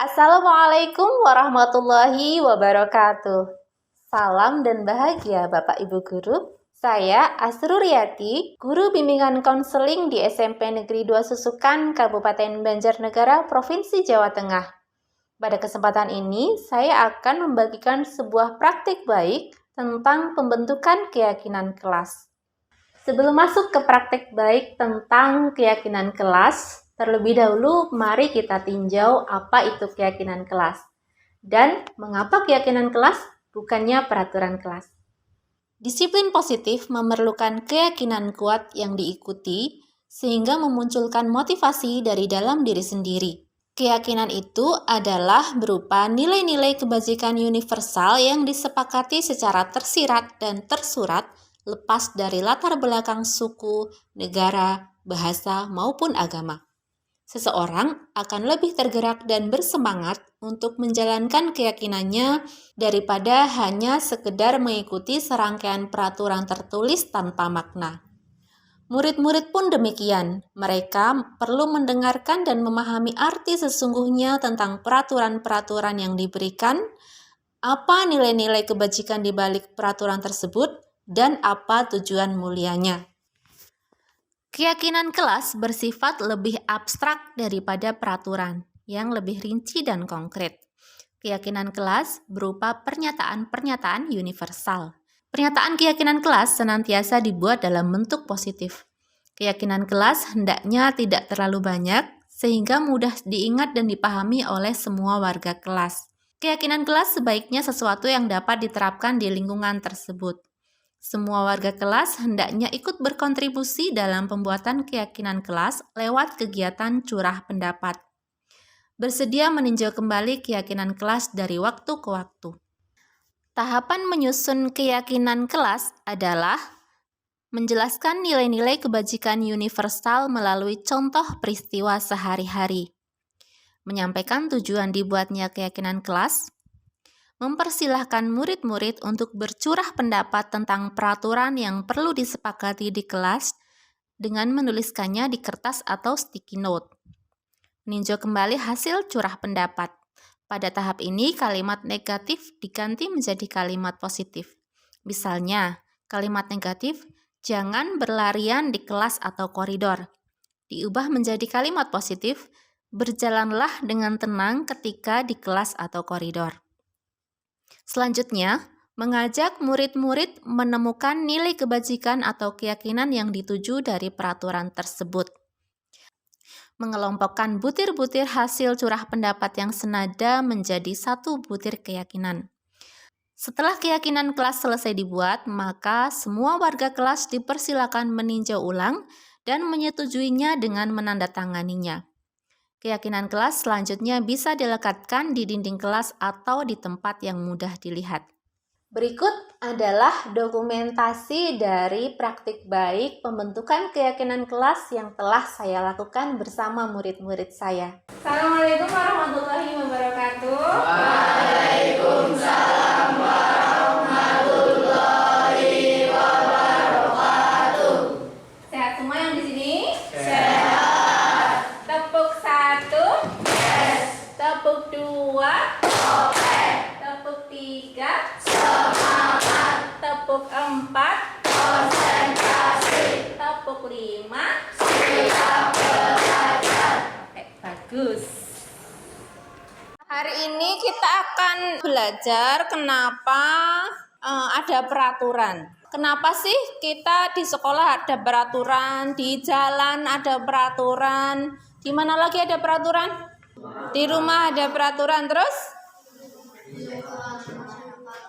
Assalamualaikum warahmatullahi wabarakatuh. Salam dan bahagia Bapak Ibu Guru. Saya Asruriyati, Guru Bimbingan Konseling di SMP Negeri 2 Susukan, Kabupaten Banjarnegara, Provinsi Jawa Tengah. Pada kesempatan ini, saya akan membagikan sebuah praktik baik tentang pembentukan keyakinan kelas. Sebelum masuk ke praktik baik tentang keyakinan kelas, terlebih dahulu, mari kita tinjau apa itu keyakinan kelas dan mengapa keyakinan kelas bukannya peraturan kelas. Disiplin positif memerlukan keyakinan kuat yang diikuti sehingga memunculkan motivasi dari dalam diri sendiri. Keyakinan itu adalah berupa nilai-nilai kebajikan universal yang disepakati secara tersirat dan tersurat lepas dari latar belakang suku, negara, bahasa, maupun agama. Seseorang akan lebih tergerak dan bersemangat untuk menjalankan keyakinannya daripada hanya sekedar mengikuti serangkaian peraturan tertulis tanpa makna. Murid-murid pun demikian, mereka perlu mendengarkan dan memahami arti sesungguhnya tentang peraturan-peraturan yang diberikan, apa nilai-nilai kebajikan di balik peraturan tersebut, dan apa tujuan mulianya. Keyakinan kelas bersifat lebih abstrak daripada peraturan, yang lebih rinci dan konkret. Keyakinan kelas berupa pernyataan-pernyataan universal. Pernyataan keyakinan kelas senantiasa dibuat dalam bentuk positif. Keyakinan kelas hendaknya tidak terlalu banyak, sehingga mudah diingat dan dipahami oleh semua warga kelas. Keyakinan kelas sebaiknya sesuatu yang dapat diterapkan di lingkungan tersebut. Semua warga kelas hendaknya ikut berkontribusi dalam pembuatan keyakinan kelas lewat kegiatan curah pendapat. Bersedia meninjau kembali keyakinan kelas dari waktu ke waktu. Tahapan menyusun keyakinan kelas adalah menjelaskan nilai-nilai kebajikan universal melalui contoh peristiwa sehari-hari, menyampaikan tujuan dibuatnya keyakinan kelas, mempersilahkan murid-murid untuk bercurah pendapat tentang peraturan yang perlu disepakati di kelas dengan menuliskannya di kertas atau sticky note. Meninjau kembali hasil curah pendapat. Pada tahap ini, kalimat negatif diganti menjadi kalimat positif. Misalnya, kalimat negatif, jangan berlarian di kelas atau koridor, diubah menjadi kalimat positif, berjalanlah dengan tenang ketika di kelas atau koridor. Selanjutnya, mengajak murid-murid menemukan nilai kebajikan atau keyakinan yang dituju dari peraturan tersebut. Mengelompokkan butir-butir hasil curah pendapat yang senada menjadi satu butir keyakinan. Setelah keyakinan kelas selesai dibuat, maka semua warga kelas dipersilakan meninjau ulang dan menyetujuinya dengan menandatanganinya. Keyakinan kelas selanjutnya bisa dilekatkan di dinding kelas atau di tempat yang mudah dilihat. Berikut adalah dokumentasi dari praktik baik pembentukan keyakinan kelas yang telah saya lakukan bersama murid-murid saya. Assalamualaikum warahmatullahi wabarakatuh. Waalaikumsalam warahmatullahi wabarakatuh. Sehat semua yang di sini? Sehat. Tepuk 1. Yes. Tepuk 2. Oke. Tepuk 3. Semangat. Tepuk 4. Konsentrasi. Tepuk 5. Siap belajar. Oke, bagus. Hari ini kita akan belajar kenapa ada peraturan. Kenapa sih kita di sekolah ada peraturan, di jalan ada peraturan, di mana lagi ada peraturan? Di rumah ada peraturan, terus?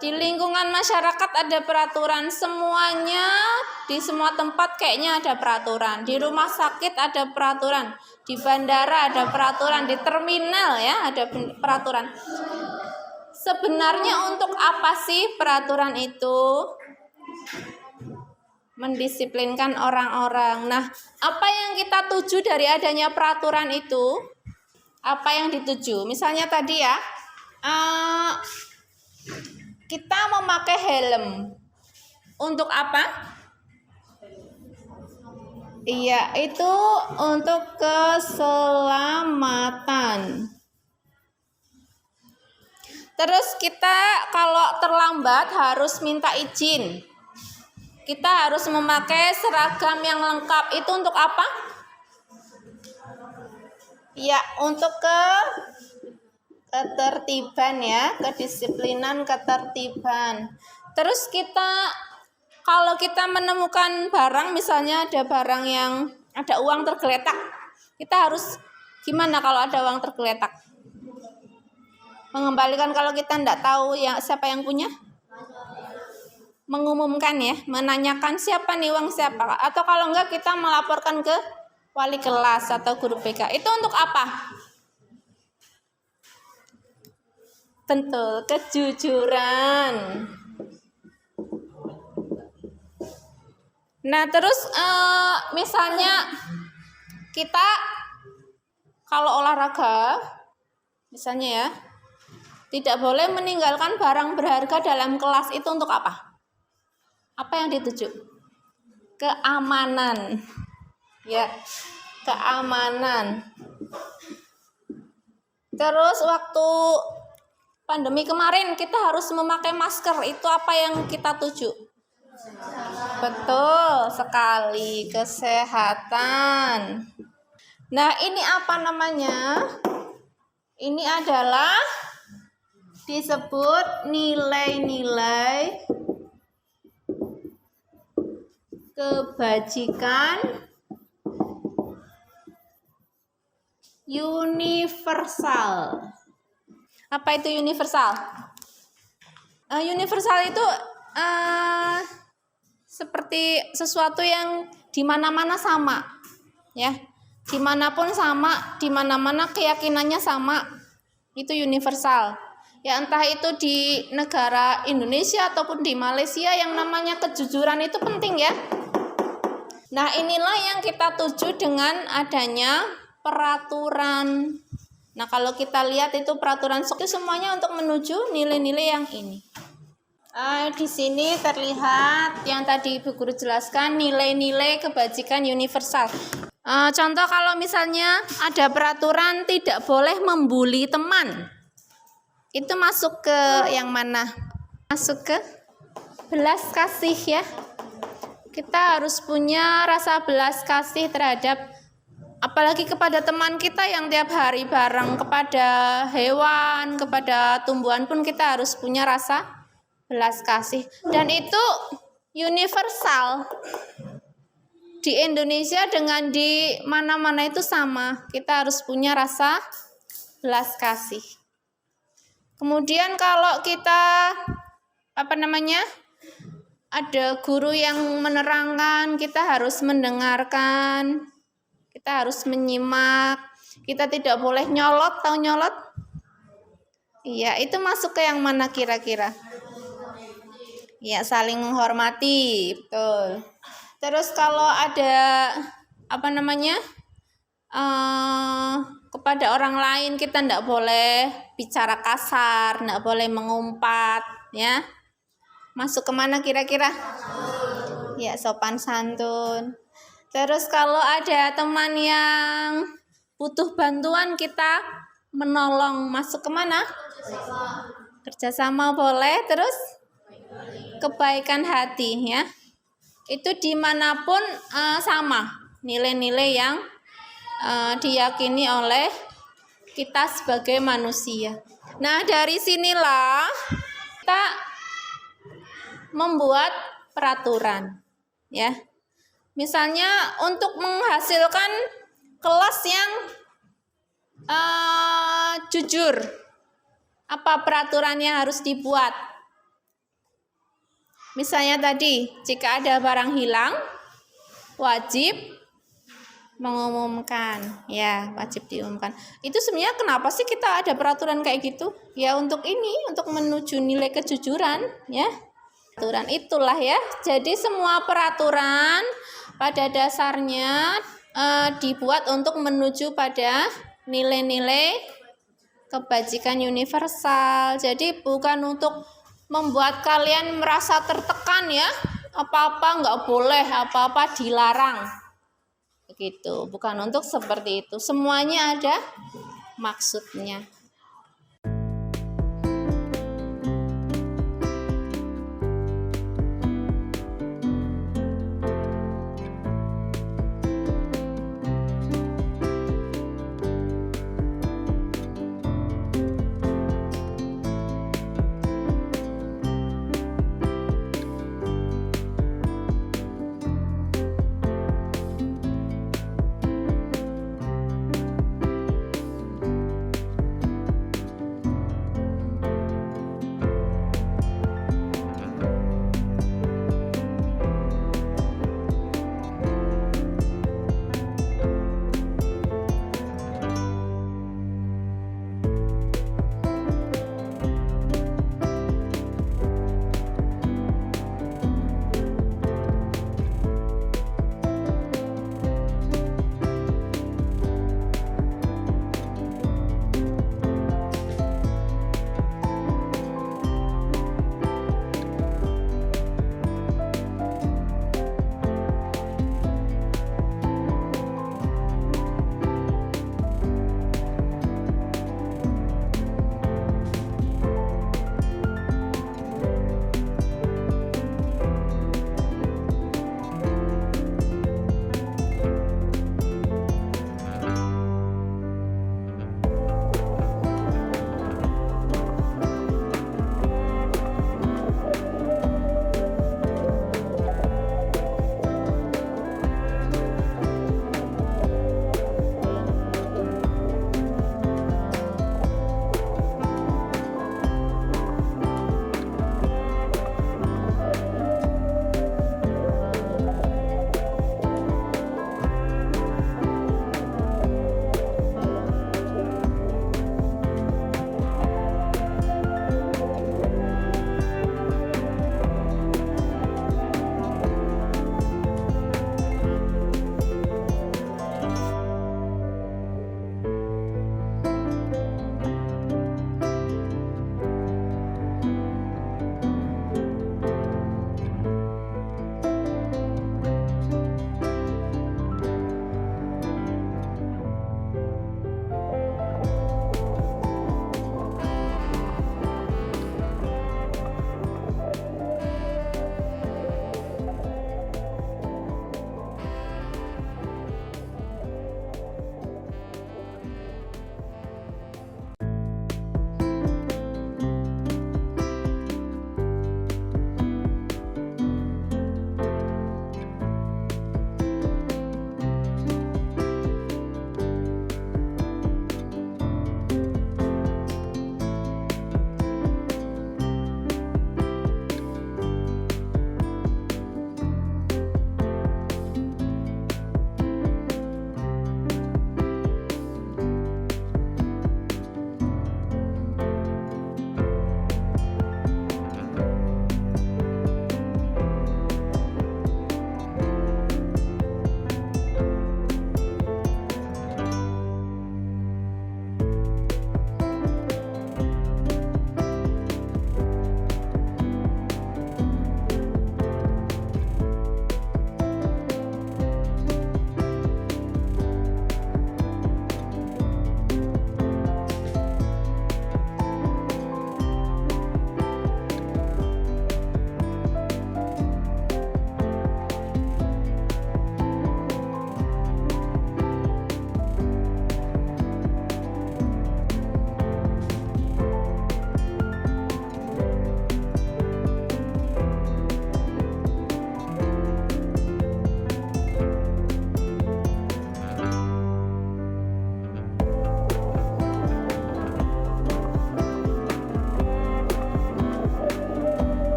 Di lingkungan masyarakat ada peraturan, semuanya di semua tempat kayaknya ada peraturan. Di rumah sakit ada peraturan, di bandara ada peraturan, di terminal ya ada peraturan. Sebenarnya untuk apa sih peraturan itu? Mendisiplinkan orang-orang. Nah, apa yang kita tuju dari adanya peraturan itu? Apa yang dituju? Misalnya tadi ya, kita memakai helm. Untuk apa? Iya, itu untuk keselamatan. Terus kita kalau terlambat harus minta izin. Kita harus memakai seragam yang lengkap. Itu untuk apa? Ya, untuk ketertiban ya, kedisiplinan, ketertiban. Terus kalau kita menemukan barang, misalnya ada barang yang ada uang tergeletak, kita harus gimana kalau ada uang tergeletak? Mengembalikan kalau kita tidak tahu siapa yang punya? Mengumumkan ya, menanyakan siapa nih uang siapa. Atau kalau enggak kita melaporkan ke wali kelas atau guru BK. Itu untuk apa? Tentu kejujuran. Nah terus misalnya kita kalau olahraga misalnya ya, tidak boleh meninggalkan barang berharga dalam kelas. Itu untuk apa? Apa yang dituju? Keamanan. Ya, keamanan. Terus waktu pandemi kemarin kita harus memakai masker. Itu apa yang kita tuju? Betul sekali, kesehatan. Nah, ini apa namanya? Ini adalah disebut nilai-nilai kebajikan universal. Apa itu universal? Universal itu seperti sesuatu yang di mana-mana sama, ya. Dimanapun sama, di mana-mana keyakinannya sama. Itu universal. Ya entah itu di negara Indonesia ataupun di Malaysia, yang namanya kejujuran itu penting ya. Nah, inilah yang kita tuju dengan adanya peraturan. Nah, kalau kita lihat itu peraturan itu semuanya untuk menuju nilai-nilai yang ini. Di sini terlihat yang tadi Ibu Guru jelaskan, nilai-nilai kebajikan universal. Contoh kalau misalnya ada peraturan tidak boleh membuli teman. Itu masuk ke yang mana? Masuk ke belas kasih ya. Kita harus punya rasa belas kasih terhadap, apalagi kepada teman kita yang tiap hari bareng, kepada hewan, kepada tumbuhan pun kita harus punya rasa belas kasih. Dan itu universal. Di Indonesia dengan di mana-mana itu sama. Kita harus punya rasa belas kasih. Kemudian kalau kita ada guru yang menerangkan, kita harus mendengarkan, kita harus menyimak, kita tidak boleh nyolot. Tahu nyolot? Iya, itu masuk ke yang mana kira-kira? Ya, saling menghormati, betul. Terus kalau ada kepada orang lain kita tidak boleh bicara kasar, tidak boleh mengumpat, ya. Masuk kemana kira-kira? Ya, sopan santun. Terus kalau ada teman yang butuh bantuan kita menolong, masuk kemana? Kerjasama boleh. Terus kebaikan hati, ya. Itu dimanapun sama nilai-nilai yang diyakini oleh kita sebagai manusia. Nah, dari sinilah kita membuat peraturan, ya. Misalnya untuk menghasilkan kelas yang jujur, apa peraturan yang harus dibuat? Misalnya tadi, jika ada barang hilang, wajib mengumumkan, ya, wajib diumumkan. Itu sebenarnya kenapa sih kita ada peraturan kayak gitu? Ya untuk menuju nilai kejujuran, ya. Peraturan itulah ya. Jadi semua peraturan pada dasarnya dibuat untuk menuju pada nilai-nilai kebajikan universal. Jadi bukan untuk membuat kalian merasa tertekan ya, apa-apa nggak boleh, apa-apa dilarang, begitu. Bukan untuk seperti itu. Semuanya ada maksudnya.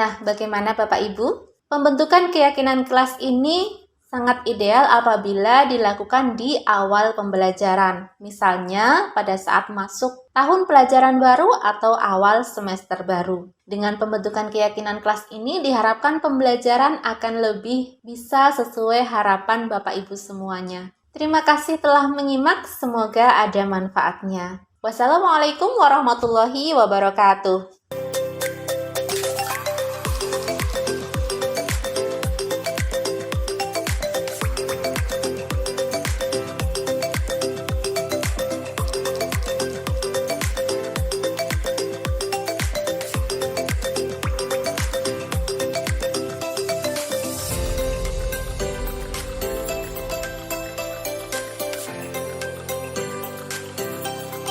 Nah, bagaimana Bapak Ibu? Pembentukan keyakinan kelas ini sangat ideal apabila dilakukan di awal pembelajaran. Misalnya pada saat masuk tahun pelajaran baru atau awal semester baru. Dengan pembentukan keyakinan kelas ini diharapkan pembelajaran akan lebih bisa sesuai harapan Bapak Ibu semuanya. Terima kasih telah menyimak, semoga ada manfaatnya. Wassalamualaikum warahmatullahi wabarakatuh.